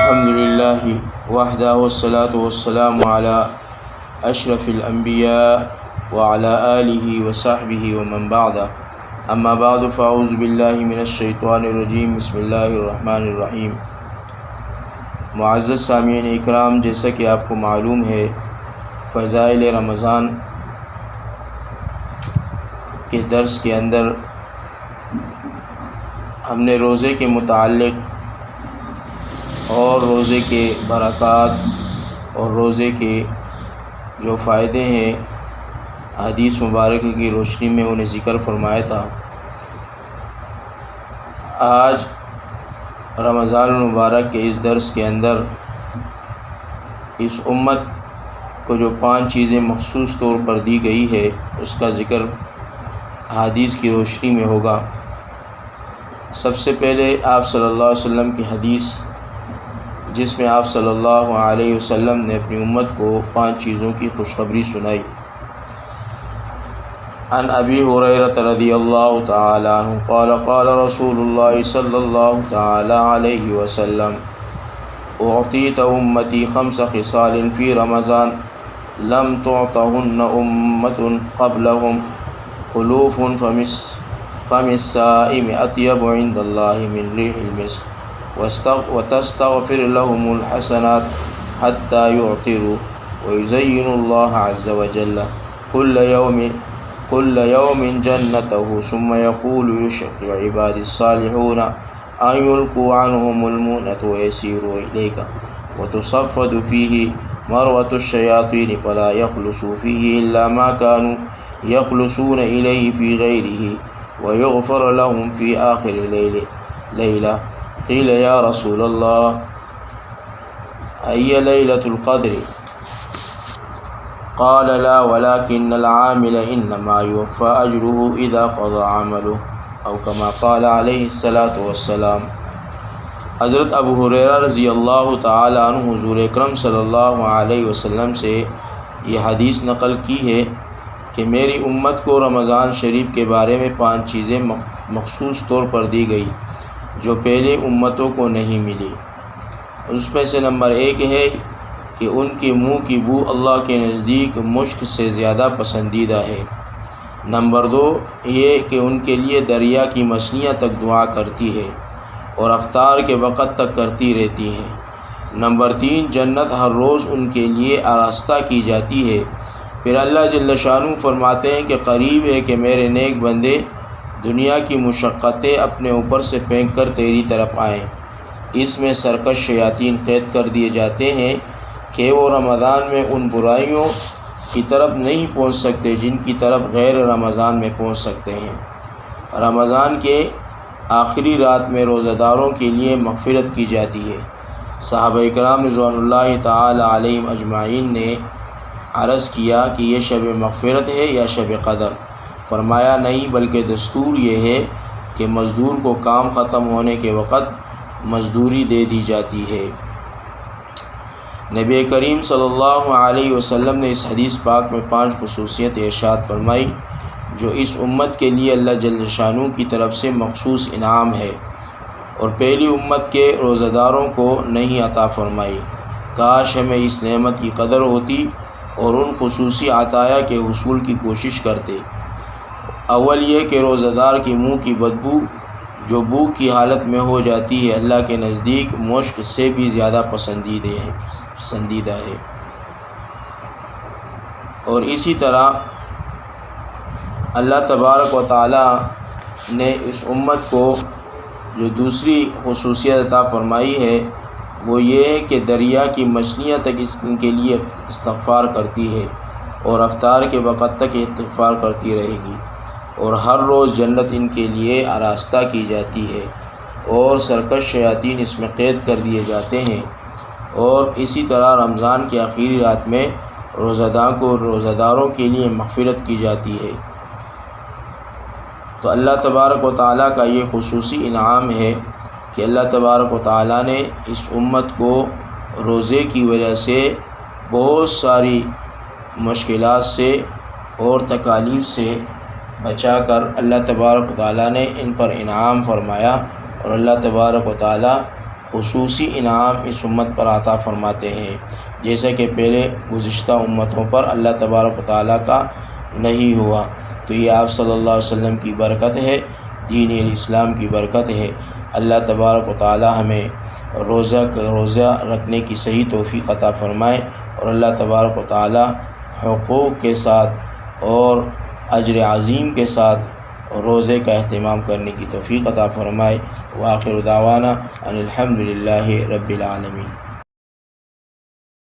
الحمد للہ وحدہ والصلاة والسلام علی اشرف الانبیاء وعلی آلہ وصحبہ ومن بعد اما بعد فاعوذ باللہ من الشیطان الرجیم بسم اللہ الرحمن الرحیم۔ معزز سامعین اکرام، جیسا کہ آپ کو معلوم ہے فضائل رمضان کے درس کے اندر ہم نے روزے کے متعلق اور روزے کے برکات اور روزے کے جو فائدے ہیں حدیث مبارکہ کی روشنی میں انہیں ذکر فرمایا تھا۔ آج رمضان المبارک کے اس درس کے اندر اس امت کو جو 5 چیزیں مخصوص طور پر دی گئی ہے اس کا ذکر حدیث کی روشنی میں ہوگا۔ سب سے پہلے آپ صلی اللہ علیہ وسلم کی حدیث، جس میں آپ صلی اللہ علیہ وسلم نے اپنی امت کو 5 چیزوں کی خوشخبری سنائی۔ عن ابی ہریرہ رضی اللہ تعالی عنہ قال قال رسول اللہ صلی اللہ تعالی علیہ وسلم اعطیت امتی 5 خصال فی رمضان لم تعطہن امت قبلہم خلوف فم الصائم اطیب عند اللہ من ریح المسک وتستغفر لهم الحسنات حتى يعطروا ويزين الله عز وجل كل يوم جنته ثم يقول يشق عبادي الصالحون أن يلقوا عنهم المؤنة ويسيروا إليك وتصفد فيه مروة الشياطين فلا يخلصوا فيه إلا ما كانوا يخلصون إليه في غيره ويغفر لهم في آخر ليلة قیل یا رسول اللہ ای لیلۃ القدر قال لا ولكن العامل انما يوفى اجره اذا قضى عمله او كما قال علیہ الصلاۃ والسلام۔ حضرت ابو ہریرہ رضی اللہ تعالی عنہ حضور اکرم صلی اللہ علیہ وسلم سے یہ حدیث نقل کی ہے کہ میری امت کو رمضان شریف کے بارے میں 5 چیزیں مخصوص طور پر دی گئی جو پہلے امتوں کو نہیں ملی۔ اس میں سے نمبر 1 ہے کہ ان کے منہ کی بو اللہ کے نزدیک مشک سے زیادہ پسندیدہ ہے۔ نمبر 2 یہ کہ ان کے لیے دریا کی مچھلیاں تک دعا کرتی ہے اور افطار کے وقت تک کرتی رہتی ہیں۔ نمبر 3 جنت ہر روز ان کے لیے آراستہ کی جاتی ہے۔ پھر اللہ جل شانہ فرماتے ہیں کہ قریب ہے کہ میرے نیک بندے دنیا کی مشقتیں اپنے اوپر سے پھینک کر تیری طرف آئیں۔ اس میں سرکش شیاطین قید کر دیے جاتے ہیں کہ وہ رمضان میں ان برائیوں کی طرف نہیں پہنچ سکتے جن کی طرف غیر رمضان میں پہنچ سکتے ہیں۔ رمضان کے آخری رات میں روزہ داروں کے لیے مغفرت کی جاتی ہے۔ صحابہ کرام رضوان اللہ تعالی علیہم اجمعین نے عرض کیا کہ یہ شب مغفرت ہے یا شب قدر؟ فرمایا نہیں، بلکہ دستور یہ ہے کہ مزدور کو کام ختم ہونے کے وقت مزدوری دے دی جاتی ہے۔ نبی کریم صلی اللہ علیہ وسلم نے اس حدیث پاک میں 5 خصوصیت ارشاد فرمائی جو اس امت کے لیے اللہ جل شانہ کی طرف سے مخصوص انعام ہے اور پہلی امت کے روزہ داروں کو نہیں عطا فرمائی۔ کاش ہمیں اس نعمت کی قدر ہوتی اور ان خصوصی عطایا کے حصول کی کوشش کرتے۔ اول یہ کہ روزہ دار کی منہ کی بدبو جو بھوک کی حالت میں ہو جاتی ہے اللہ کے نزدیک مشک سے بھی زیادہ پسندیدہ ہے۔ اور اسی طرح اللہ تبارک و تعالی نے اس امت کو جو دوسری خصوصیت عطا فرمائی ہے وہ یہ ہے کہ دریا کی مچھلیاں تک ان کے لیے استغفار کرتی ہے اور افطار کے وقت تک استغفار کرتی رہے گی، اور ہر روز جنت ان کے لیے آراستہ کی جاتی ہے اور سرکش شیاطین اس میں قید کر دیے جاتے ہیں۔ اور اسی طرح رمضان کے آخری رات میں روزہ داروں کے لیے مغفرت کی جاتی ہے۔ تو اللہ تبارک و تعالیٰ کا یہ خصوصی انعام ہے کہ اللہ تبارک و تعالیٰ نے اس امت کو روزے کی وجہ سے بہت ساری مشکلات سے اور تکالیف سے بچا کر اللہ تبارک و تعالیٰ نے ان پر انعام فرمایا، اور اللہ تبارک و تعالیٰ خصوصی انعام اس امت پر عطا فرماتے ہیں، جیسا کہ پہلے گزشتہ امتوں پر اللہ تبارک و تعالیٰ کا نہیں ہوا۔ تو یہ آپ صلی اللہ علیہ وسلم کی برکت ہے، دین اسلام کی برکت ہے۔ اللہ تبارک و تعالیٰ ہمیں روزہ رکھنے کی صحیح توفیق عطا فرمائے، اور اللہ تبارک و تعالیٰ حقوق کے ساتھ اور اجر عظیم کے ساتھ روزے کا اہتمام کرنے کی توفیق عطا فرمائے۔ وآخر دعوانا ان الحمد للہ رب العالمین۔